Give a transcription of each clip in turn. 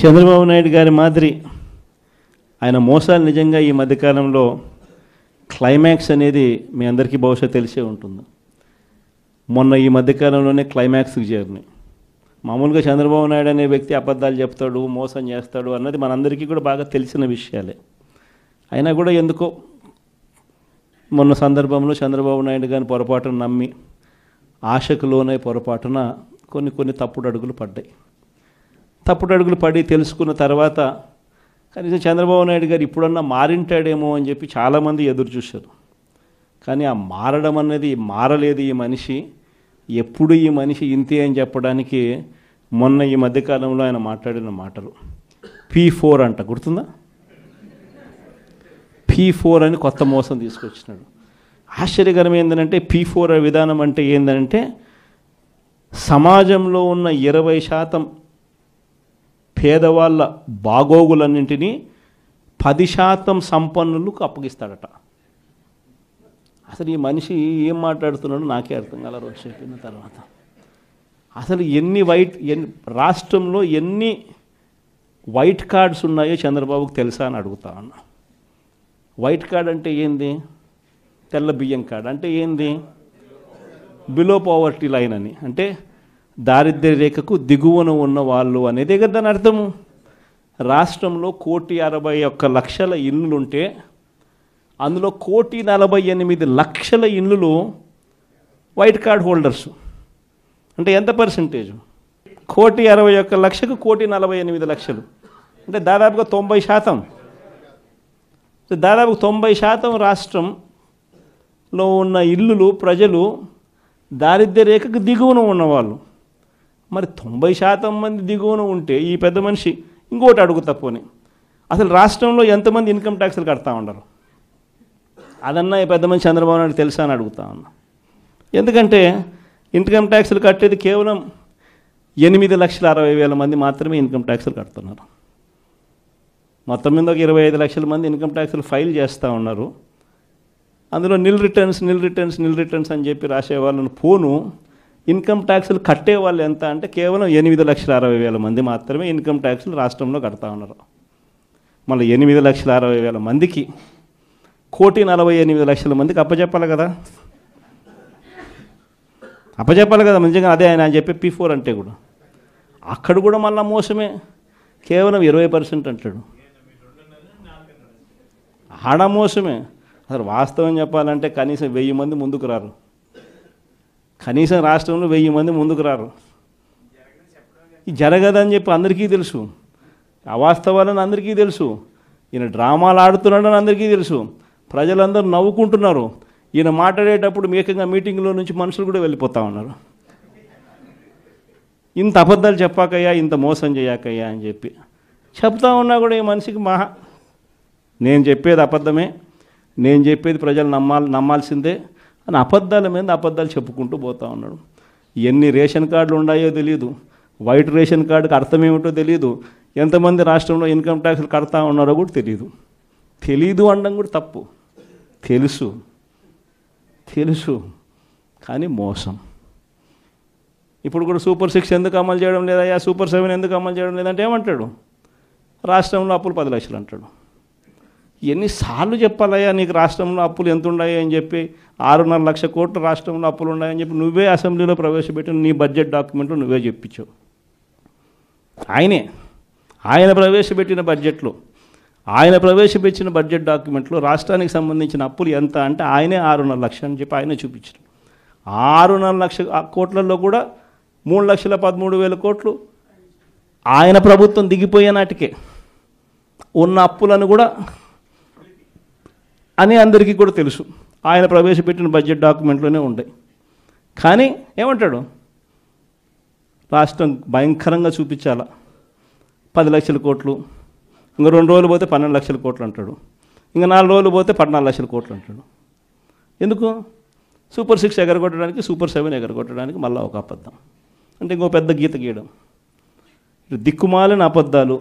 చంద్రబాబు నాయుడు గారి మాదిరి ఆయన మోసాలు నిజంగా ఈ మధ్యకాలంలో క్లైమాక్స్ అనేది మీ అందరికీ బహుశా తెలిసే ఉంటుంది. మొన్న ఈ మధ్యకాలంలోనే క్లైమాక్స్కి చేరినాయి. మామూలుగా చంద్రబాబు నాయుడు అనే వ్యక్తి అబద్ధాలు చెప్తాడు, మోసం చేస్తాడు అన్నది మనందరికీ కూడా బాగా తెలిసిన విషయాలే. అయినా కూడా ఎందుకో మొన్న సందర్భంలో చంద్రబాబు నాయుడు గారిని పొరపాటున నమ్మి ఆశకు లోనై పొరపాటున కొన్ని తప్పుడు అడుగులు పడ్డాయి. తప్పుడు అడుగులు పడి తెలుసుకున్న తర్వాత కనీసం చంద్రబాబు నాయుడు గారు ఇప్పుడన్నా మారింటాడేమో అని చెప్పి చాలామంది ఎదురు చూశారు. కానీ ఆ మారడం అనేది మారలేదు. ఈ మనిషి ఎప్పుడు ఈ మనిషి ఇంతే అని చెప్పడానికి మొన్న ఈ మధ్యకాలంలో ఆయన మాట్లాడిన మాటలు P4 అంట, గుర్తుందా? P4 అని కొత్త మోసం తీసుకొచ్చినాడు. ఆశ్చర్యకరం ఏంటంటే P4 విధానం అంటే ఏంటంటే సమాజంలో ఉన్న 20% పేదవాళ్ళ బాగోగులన్నింటినీ 10% సంపన్నులకు అప్పగిస్తాడట. అసలు ఈ మనిషి ఏం మాట్లాడుతున్నాడో నాకే అర్థం కాల రోజు చెప్పిన తర్వాత. అసలు రాష్ట్రంలో ఎన్ని వైట్ కార్డ్స్ ఉన్నాయో చంద్రబాబుకు తెలుసా అని అడుగుతా ఉన్నా. వైట్ కార్డ్ అంటే ఏంది? తెల్ల బియ్యం కార్డ్ అంటే ఏంది? బిలో పావర్టీ లైన్ అని, అంటే దారిద్ర్య రేఖకు దిగువన ఉన్న వాళ్ళు అనేదే కదా దాని అర్థము. రాష్ట్రంలో 1,61,00,000 ఇళ్ళుంటే అందులో 1,48,00,000 ఇళ్ళు వైట్ కార్డ్ హోల్డర్స్. అంటే ఎంత పర్సెంటేజ్? 1,61,00,000కు 1,48,00,000 అంటే దాదాపుగా 90%. దాదాపు 90% రాష్ట్రంలో ఉన్న ఇళ్ళు ప్రజలు దారిద్ర్య రేఖకు దిగువన ఉన్నవాళ్ళు. మరి 90% మంది దిగువన ఉంటే ఈ పెద్ద మనిషి ఇంకోటి అడుగుతా పోనీ, అసలు రాష్ట్రంలో ఎంతమంది ఇన్కమ్ ట్యాక్స్లు కడతా ఉండరు? అదన్నా ఈ పెద్ద మనిషి చంద్రబాబు నాయుడు తెలుసా అని అడుగుతా ఉన్నా. ఎందుకంటే ఇన్కమ్ ట్యాక్స్లు కట్టేది కేవలం 8,60,000 మంది మాత్రమే ఇన్కమ్ ట్యాక్స్లు కడుతున్నారు. మొత్తం మీద ఒక 25 లక్షల మంది ఇన్కమ్ ట్యాక్స్లు ఫైల్ చేస్తూ ఉన్నారు. అందులో నిల్ రిటర్న్స్ అని చెప్పి రాసే వాళ్ళను పోను ఇన్కమ్ ట్యాక్స్లు కట్టే వాళ్ళు ఎంత అంటే కేవలం 8,60,000 మంది మాత్రమే ఇన్కమ్ ట్యాక్స్లు రాష్ట్రంలో కడతా ఉన్నారు. మళ్ళీ 8,60,000 మందికి 1,48,00,000 మందికి అప్పచెప్పాలి కదా. నిజంగా అదే ఆయన చెప్పే P4 అంటే కూడా అక్కడ కూడా మళ్ళీ మోసమే. కేవలం 20% అంటాడు. ఆడ మోసమే. అసలు వాస్తవం చెప్పాలంటే కనీసం 1000 మంది ముందుకు రారు. కనీసం రాష్ట్రంలో 1000 మంది ముందుకు రారు. ఇది జరగదని చెప్పి అందరికీ తెలుసు. అవాస్తవాలని అందరికీ తెలుసు. ఈయన డ్రామాలు ఆడుతున్నాడని అందరికీ తెలుసు. ప్రజలందరూ నవ్వుకుంటున్నారు. ఈయన మాట్లాడేటప్పుడు ఏకంగా మీటింగ్లో నుంచి మనుషులు కూడా వెళ్ళిపోతూ ఉన్నారు. ఇంత అబద్ధాలు చెప్పాకయ్యా, ఇంత మోసం చేయకయ్యా అని చెప్పి చెప్తా ఉన్నా కూడా ఈ మనిషికి నేను చెప్పేది అబద్ధమే, నేను చెప్పేది ప్రజలు నమ్మాల్సిందే అని అబద్ధాల మీద అబద్ధాలు చెప్పుకుంటూ పోతూ ఉన్నాడు. ఎన్ని రేషన్ కార్డులు ఉన్నాయో తెలియదు, వైట్ రేషన్ కార్డుకి అర్థం ఏమిటో తెలియదు, ఎంతమంది రాష్ట్రంలో ఇన్కమ్ ట్యాక్స్లు కడతా ఉన్నారో కూడా తెలీదు అనడం కూడా తప్పు. తెలుసు కానీ మోసం. ఇప్పుడు కూడా సూపర్ 6 ఎందుకు అమలు చేయడం లేదయ్యా, సూపర్ 7 ఎందుకు అమలు చేయడం లేదంటే ఏమంటాడు? రాష్ట్రంలో అప్పులు 10 లక్షలు అంటాడు. ఎన్నిసార్లు చెప్పాలయ్యా నీకు రాష్ట్రంలో అప్పులు ఎంత ఉన్నాయి అని చెప్పి? 6.5 లక్షల కోట్లు రాష్ట్రంలో అప్పులు ఉన్నాయని చెప్పి నువ్వే అసెంబ్లీలో ప్రవేశపెట్టిన నీ బడ్జెట్ డాక్యుమెంట్లో నువ్వే చెప్పించావు. ఆయన ప్రవేశపెట్టిన బడ్జెట్ డాక్యుమెంట్లో రాష్ట్రానికి సంబంధించిన అప్పులు ఎంత అంటే ఆయనే 6.5 లక్షలు అని చెప్పి ఆయనే చూపించారు. 6.5 లక్షల కోట్లలో కూడా 3,13,000 కోట్లు ఆయన ప్రభుత్వం దిగిపోయే నాటికే ఉన్న అప్పులను కూడా అని అందరికీ కూడా తెలుసు. ఆయన ప్రవేశపెట్టిన బడ్జెట్ డాక్యుమెంట్లోనే ఉంటాయి. కానీ ఏమంటాడు? రాష్ట్రం భయంకరంగా చూపించాలా, 10 లక్షల కోట్లు, ఇంకా 2 రోజులు పోతే 12 లక్షల కోట్లు అంటాడు, ఇంకా 4 రోజులు పోతే 14 లక్షల కోట్లు అంటాడు. ఎందుకు? సూపర్ 6 ఎగరగొట్టడానికి, సూపర్ 7 ఎగరగొట్టడానికి మళ్ళీ ఒక అబద్ధం. అంటే ఇంకో పెద్ద గీత గీయడం. దిక్కుమాలిన అబద్ధాలు,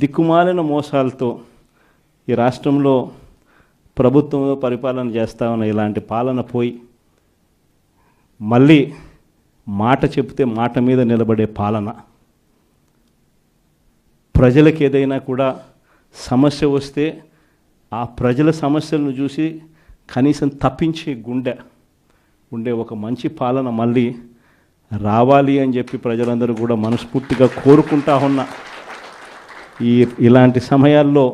దిక్కుమాలిన మోసాలతో ఈ రాష్ట్రంలో ప్రభుత్వంలో పరిపాలన చేస్తా ఉన్న ఇలాంటి పాలన పోయి మళ్ళీ మాట చెప్తే మాట మీద నిలబడే పాలన ప్రజలకు ఏదైనా కూడా సమస్య వస్తే ఆ ప్రజల సమస్యలను చూసి కనీసం తప్పించే గుండె ఉండే ఒక మంచి పాలన మళ్ళీ రావాలి అని చెప్పి ప్రజలందరూ కూడా మనస్ఫూర్తిగా కోరుకుంటా ఉన్న ఇలాంటి సమయాల్లో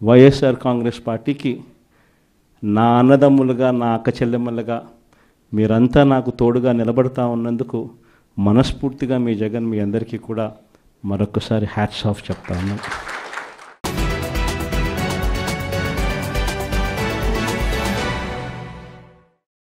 వైఎస్ఆర్ కాంగ్రెస్ పార్టీకి నా అన్నదమ్ములుగా, నా అక్క చెల్లెమ్మలుగా మీరంతా నాకు తోడుగా నిలబడతా ఉన్నందుకు మనస్ఫూర్తిగా మీ జగన్ మీ అందరికీ కూడా మరొకసారి హ్యాట్స్ ఆఫ్ చెప్తా ఉన్నాను.